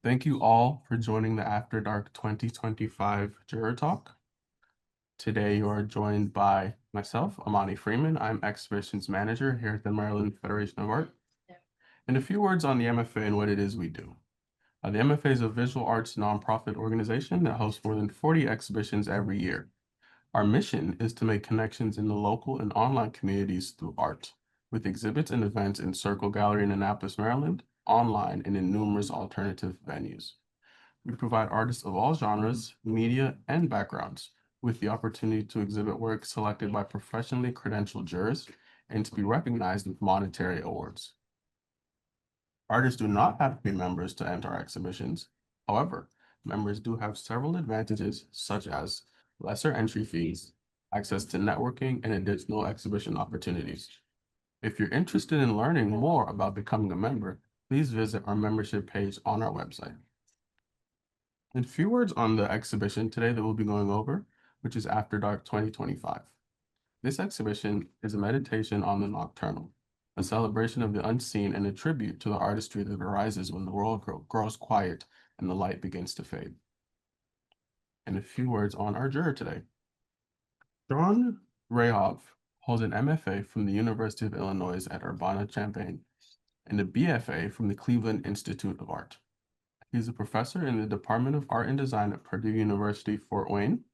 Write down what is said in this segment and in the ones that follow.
Thank you all for joining the After Dark 2025 Juror Talk. Today you are joined by myself, Amani Freeman. I'm Exhibitions Manager here at the Maryland Federation of Art. And a few words on the MFA and what it is we do. The MFA is a visual arts nonprofit organization that hosts more than 40 exhibitions every year. Our mission is to make connections in the local and online communities through art, with exhibits and events in Circle Gallery in Annapolis, Maryland, online, and in numerous alternative venues. We provide artists of all genres, media, and backgrounds with the opportunity to exhibit work selected by professionally credentialed jurors and to be recognized with monetary awards. Artists do not have to be members to enter our exhibitions. However, members do have several advantages, such as lesser entry fees, access to networking, and additional exhibition opportunities. If you're interested in learning more about becoming a member, please visit our membership page on our website. And a few words on the exhibition today that we'll be going over, which is After Dark 2025. This exhibition is a meditation on the nocturnal, a celebration of the unseen and a tribute to the artistry that arises when the world grows quiet and the light begins to fade. And a few words on our juror today. Hrehov holds an MFA from the University of Illinois at Urbana-Champaign and a BFA from the Cleveland Institute of Art. He's a professor in the Department of Art and Design at Purdue University, Fort Wayne.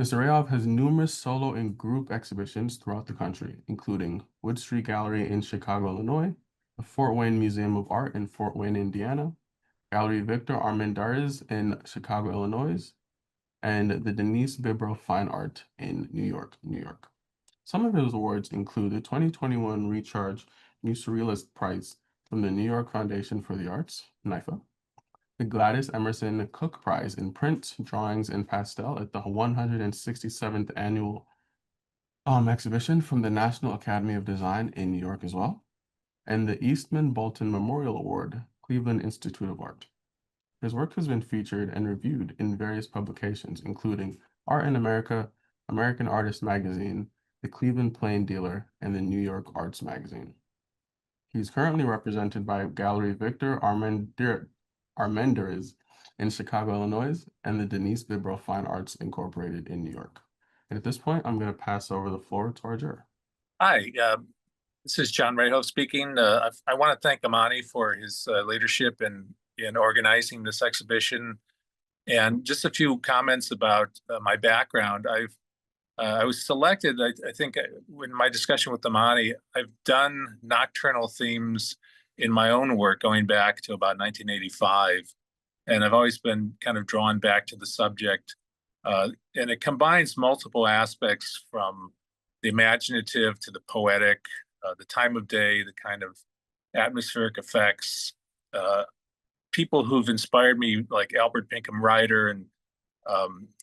Mr. Hrehov has numerous solo and group exhibitions throughout the country, including Wood Street Gallery in Chicago, Illinois, the Fort Wayne Museum of Art in Fort Wayne, Indiana, Gallery Victor Armendariz in Chicago, Illinois, and the Denise Bibro Fine Art in New York, New York. Some of his awards include the 2021 Recharge New Surrealist Prize from the New York Foundation for the Arts, NYFA, the Gladys Emerson Cook Prize in Print, Drawings, and Pastel at the 167th Annual Exhibition from the National Academy of Design in New York as well, and the Eastman Bolton Memorial Award, Cleveland Institute of Art. His work has been featured and reviewed in various publications, including Art in America, American Artist Magazine, the Cleveland Plain Dealer, and the New York Arts Magazine. He's currently represented by Gallery Victor Armendariz in Chicago, Illinois, and the Denise Bibro Fine Arts Incorporated in New York. And at this point, I'm going to pass over the floor to our juror. Hi, this is John Hrehov speaking. I want to thank Amani for his leadership in organizing this exhibition. And just a few comments about my background. I was selected, I think, in my discussion with Amani, I've done nocturnal themes in my own work going back to about 1985. And I've always been kind of drawn back to the subject. And it combines multiple aspects from the imaginative to the poetic, the time of day, the kind of atmospheric effects. People who've inspired me, like Albert Pinkham Ryder and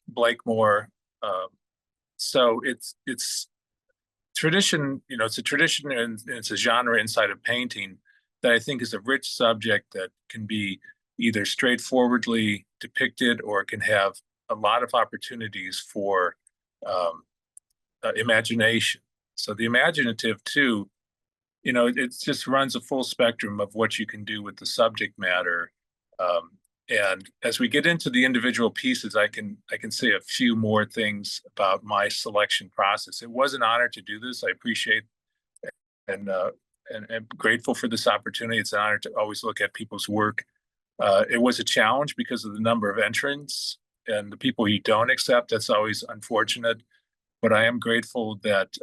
Blakemore. So it's tradition, it's a tradition and it's a genre inside of painting that I think is a rich subject that can be either straightforwardly depicted or it can have a lot of opportunities for imagination. So the imaginative too, it just runs a full spectrum of what you can do with the subject matter. And as we get into the individual pieces, I can say a few more things about my selection process. It was an honor to do this. I appreciate and grateful for this opportunity. It's an honor to always look at people's work. It was a challenge because of the number of entrants and the people you don't accept. That's always unfortunate. But I am grateful that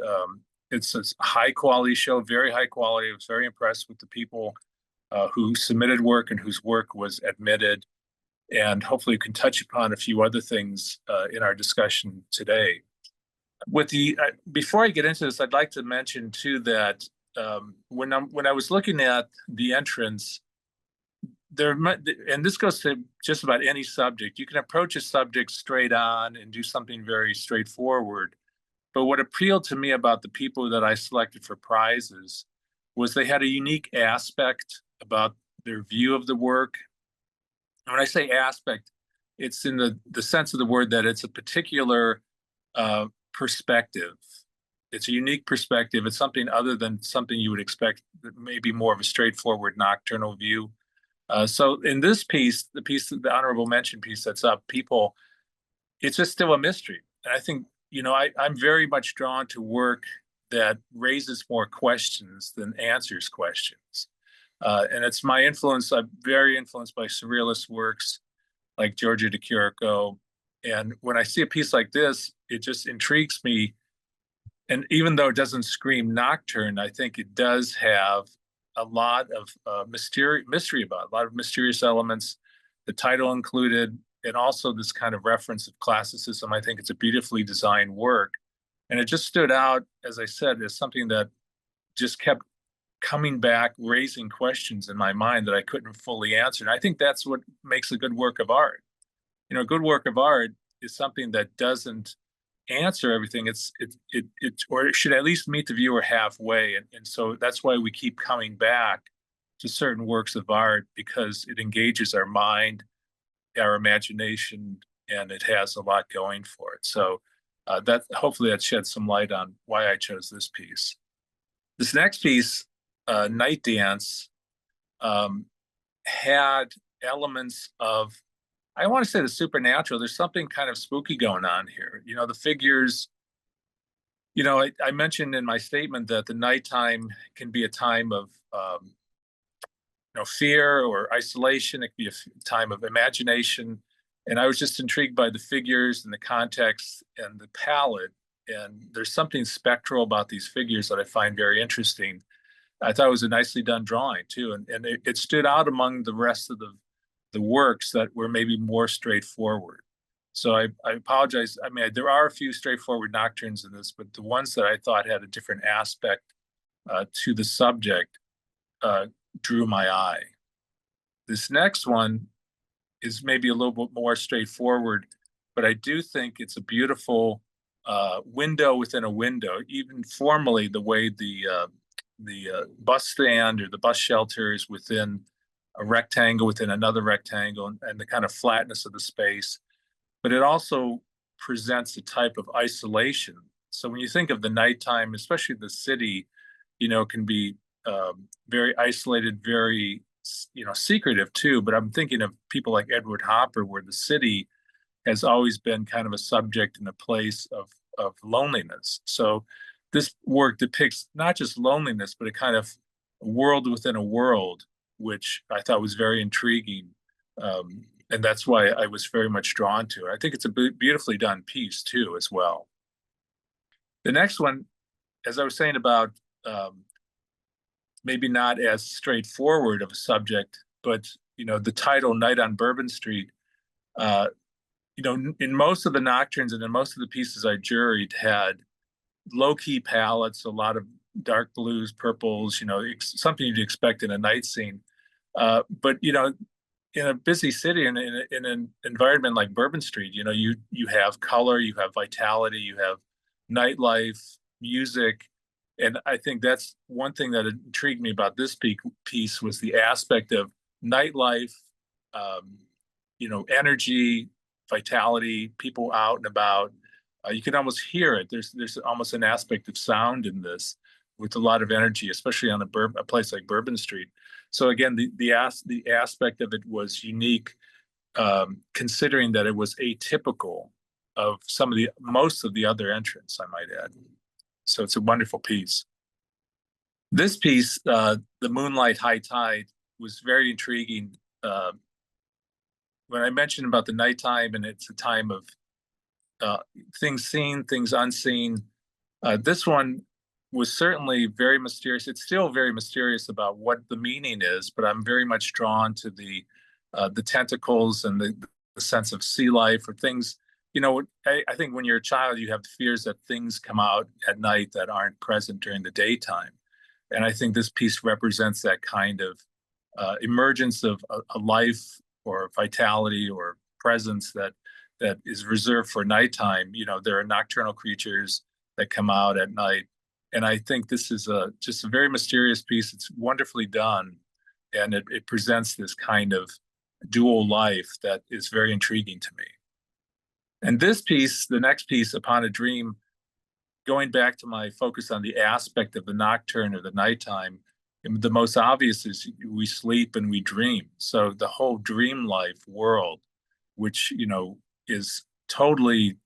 it's a high quality show, very high quality. I was very impressed with the people who submitted work and whose work was admitted. And hopefully we can touch upon a few other things in our discussion today. Before I get into this, I'd like to mention too that when I was looking at the entrance, and this goes to just about any subject, you can approach a subject straight on and do something very straightforward. But what appealed to me about the people that I selected for prizes was they had a unique aspect about their view of the work. When I say aspect, it's in the sense of the word that it's a particular perspective. It's a unique perspective. It's something other than something you would expect, maybe more of a straightforward nocturnal view. So in this piece, the honorable mention piece that's up, people, it's just still a mystery. And I think, I'm very much drawn to work that raises more questions than answers questions. And it's my influence. I'm very influenced by surrealist works like Giorgio de Chirico. And when I see a piece like this, it just intrigues me. And even though it doesn't scream nocturne, I think it does have a lot of mystery about it, a lot of mysterious elements, the title included, and also this kind of reference of classicism. I think it's a beautifully designed work. And it just stood out, as I said, as something that just kept coming back, raising questions in my mind that I couldn't fully answer. And I think that's what makes a good work of art. A good work of art is something that doesn't answer everything. Or it should at least meet the viewer halfway. And so that's why we keep coming back to certain works of art, because it engages our mind, our imagination, and it has a lot going for it. So that hopefully that sheds some light on why I chose this piece. This next piece, Night Dance, um, had elements of, I want to say, the supernatural. There's something kind of spooky going on here. The figures, I mentioned in my statement that the nighttime can be a time of, fear or isolation. It can be a time of imagination. And I was just intrigued by the figures and the context and the palette. And there's something spectral about these figures that I find very interesting. I thought it was a nicely done drawing too. And it stood out among the rest of the works that were maybe more straightforward. So I apologize. I mean, there are a few straightforward nocturnes in this, but the ones that I thought had a different aspect to the subject drew my eye. This next one is maybe a little bit more straightforward, but I do think it's a beautiful window within a window. Even formally, the way the bus stand or the bus shelter is within a rectangle within another rectangle, and the kind of flatness of the space. But it also presents a type of isolation. So when you think of the nighttime, especially the city, can be very isolated, very, secretive too. But I'm thinking of people like Edward Hopper, where the city has always been kind of a subject and a place of loneliness. So this work depicts not just loneliness, but a kind of world within a world, which I thought was very intriguing. And that's why I was very much drawn to it. I think it's a beautifully done piece too, as well. The next one, as I was saying about maybe not as straightforward of a subject, but the title "Night on Bourbon Street." In most of the nocturnes and in most of the pieces I juried had low-key palettes, a lot of dark blues, purples, something you'd expect in a night scene. But in a busy city and in an environment like Bourbon Street, you have color, you have vitality, you have nightlife, music. And I think that's one thing that intrigued me about this piece was the aspect of nightlife, energy, vitality, people out and about. You can almost hear it. There's almost an aspect of sound in this with a lot of energy, especially on a place like Bourbon Street. So again, the aspect of it was unique, considering that it was atypical of most of the other entrants, I might add. So it's a wonderful piece. This piece, The Moonlight High Tide, was very intriguing. When I mentioned about the nighttime and it's a time of things seen, things unseen, this one was certainly very mysterious. It's still very mysterious about what the meaning is, but I'm very much drawn to the tentacles and the sense of sea life or things. I think when you're a child, you have fears that things come out at night that aren't present during the daytime. And I think this piece represents that kind of emergence of a life or vitality or presence that is reserved for nighttime. There are nocturnal creatures that come out at night. And I think this is just a very mysterious piece. It's wonderfully done. And it presents this kind of dual life that is very intriguing to me. And this piece, the next piece, Upon a Dream, going back to my focus on the aspect of the nocturne or the nighttime, And the most obvious is we sleep and we dream. So the whole dream life world, which, is totally,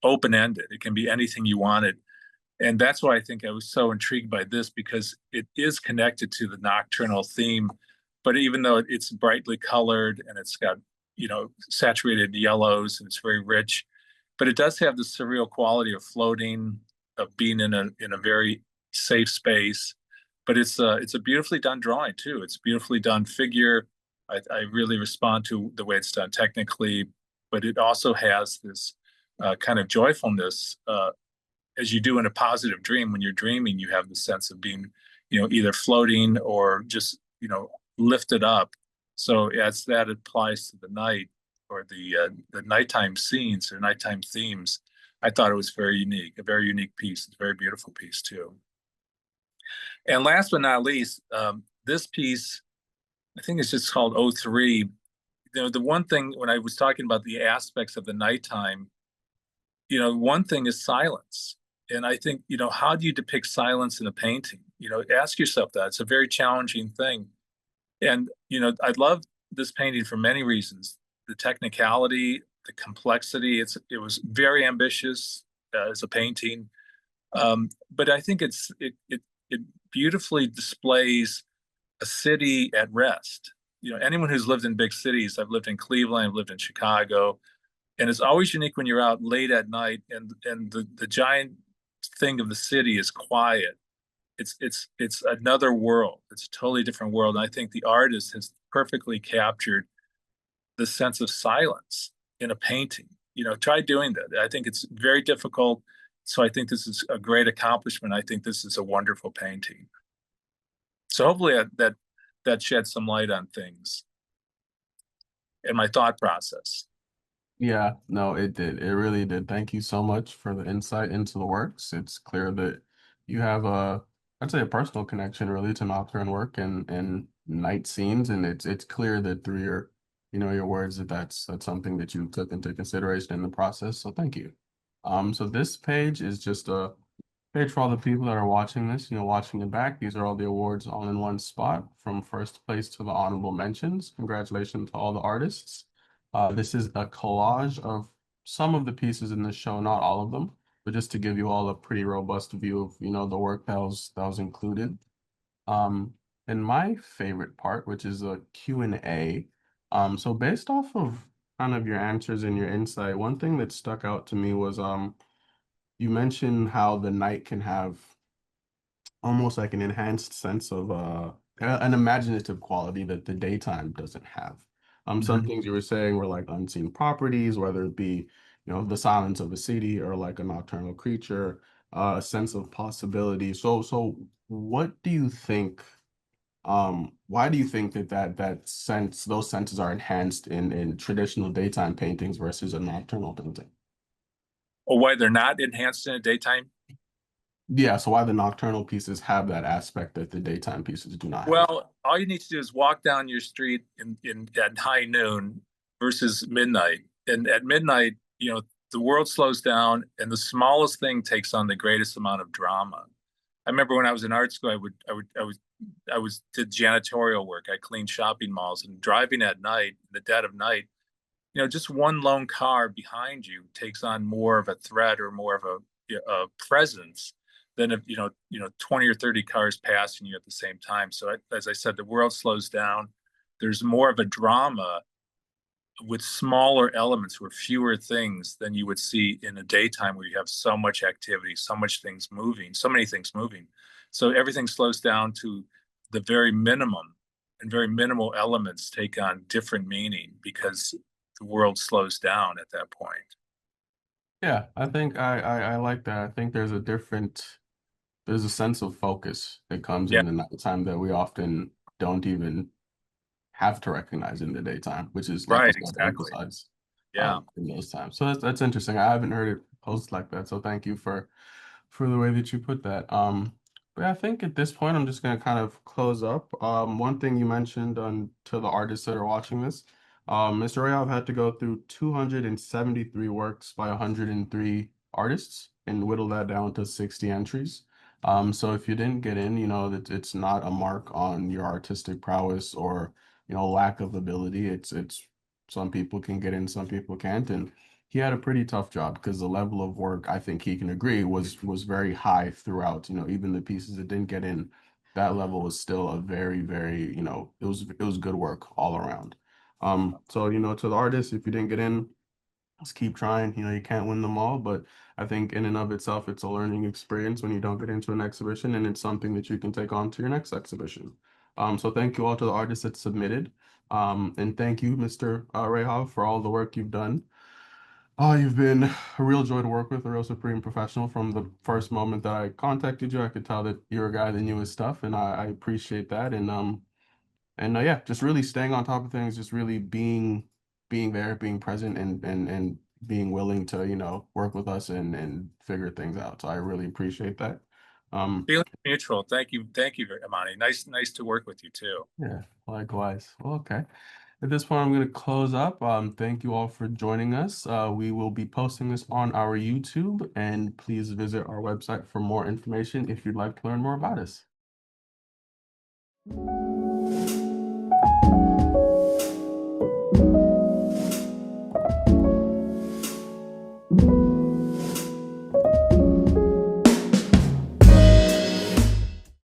open-ended. It can be anything you wanted. And that's why I think I was so intrigued by this because it is connected to the nocturnal theme. But even though it's brightly colored and it's got, saturated yellows and it's very rich, but it does have the surreal quality of floating, of being in a very safe space. But it's a beautifully done drawing too. It's beautifully done figure. I really respond to the way it's done technically, but it also has this kind of joyfulness as you do in a positive dream. When you're dreaming, you have the sense of being, either floating or just, lifted up. So as that applies to the night or the nighttime scenes or nighttime themes, I thought it was very unique, a very unique piece. It's a very beautiful piece too. And last but not least, this piece, I think it's just called O3. The one thing when I was talking about the aspects of the nighttime, one thing is silence. And I think, how do you depict silence in a painting? Ask yourself that. It's a very challenging thing. And, I love this painting for many reasons. The technicality, the complexity, it was very ambitious as a painting. But I think it beautifully displays a city at rest. Anyone who's lived in big cities, I've lived in Cleveland, I've lived in Chicago, and it's always unique when you're out late at night and the giant thing of the city is quiet. It's another world. It's a totally different world. And I think the artist has perfectly captured the sense of silence in a painting. Try doing that. I think it's very difficult. So I think this is a great accomplishment. I think this is a wonderful painting. So hopefully that sheds some light on things and my thought process. Yeah, no, it did. It really did. Thank you so much for the insight into the works. It's clear that you have I'd say a personal connection really to nocturne work and night scenes, and it's clear that through your words that that's something that you took into consideration in the process. So thank you. So this page is just a page for all the people that are watching this, watching it back. These are all the awards all in one spot from first place to the honorable mentions. Congratulations to all the artists. This is a collage of some of the pieces in this show, not all of them, but just to give you all a pretty robust view of, the work that was included. And my favorite part, which is a Q&A. So based off of kind of your answers and your insight, one thing that stuck out to me was you mentioned how the night can have almost like an enhanced sense of an imaginative quality that the daytime doesn't have. Some Mhm. things you were saying were like unseen properties, whether it be, the silence of a city or like a nocturnal creature, a sense of possibility. So what do you think, why do you think that sense, those senses are enhanced in traditional daytime paintings versus a nocturnal painting? Or why they're not enhanced in a daytime. Yeah, so why the nocturnal pieces have that aspect that the daytime pieces do not have? Well, all you need to do is walk down your street in at high noon versus midnight. And at midnight, the world slows down and the smallest thing takes on the greatest amount of drama. I remember when I was in art school, I was did janitorial work. I cleaned shopping malls and driving at night, in the dead of night, just one lone car behind you takes on more of a threat or more of a presence than if 20 or 30 cars passing you at the same time. So as I said, the world slows down. There's more of a drama with smaller elements, with fewer things than you would see in a daytime where you have so much activity, so much things moving, so many things moving. So everything slows down to the very minimum, and very minimal elements take on different meaning because the world slows down at that point. Yeah, I think I like that. I think there's a sense of focus that comes Yeah, in the nighttime that we often don't even have to recognize in the daytime, which is like you right, said, exactly. emphasized Yeah. in those times. So that's interesting. I haven't heard it posed like that. So thank you for the way that you put that. But I think at this point, I'm just going to kind of close up. One thing you mentioned to the artists that are watching this, Mr. Hrehov had to go through 273 works by 103 artists and whittle that down to 60 entries. So if you didn't get in, that it's not a mark on your artistic prowess or, lack of ability. It's some people can get in, some people can't. And he had a pretty tough job because the level of work, I think he can agree, was very high throughout. Even the pieces that didn't get in, that level was still a very, very, it was good work all around. So, to the artists, if you didn't get in, just keep trying. You can't win them all, but I think in and of itself, it's a learning experience when you don't get into an exhibition, and it's something that you can take on to your next exhibition. So thank you all to the artists that submitted. And thank you, Mr. Hrehov, for all the work you've done. Oh, you've been a real joy to work with, a real supreme professional. From the first moment that I contacted you, I could tell that you're a guy that knew his stuff, and I appreciate that. And yeah, just really staying on top of things, just really being there, being present, and being willing to work with us and figure things out. So I really appreciate that. Um, Feeling mutual. Thank you, Amani. Nice to work with you too. yeah, likewise. Well, okay. At this point, I'm going to close up. Thank you all for joining us. We will be posting this on our YouTube, and please visit our website for more information if you'd like to learn more about us.